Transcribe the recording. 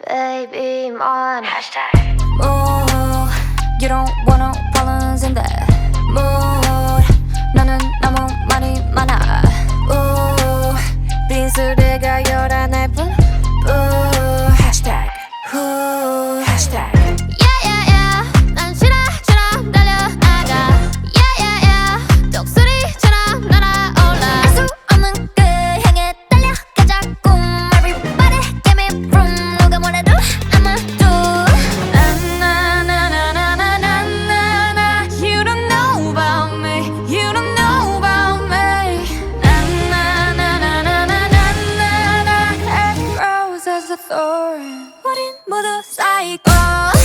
Baby, I'm on hashtag. Move, you don't want no problems in that mood. 나는 너무 말이 많아. Ooh, 빈수레가 열어낼 뿐. Ooh, hashtag. Ooh, hashtag. Yeah, yeah, yeah. 난 싫어, 싫어 달려나가. Yeah, yeah, yeah. 독수리처럼 날아올라. 알 수 없는 그 향해 달려가자고. Everybody give me room. 누가 뭐래도 I'ma do. Na na na na na na na na. You don't know about me. You don't know about me. Na na na na na na na na na. It grows as a thorn. 우린 모두 psycho.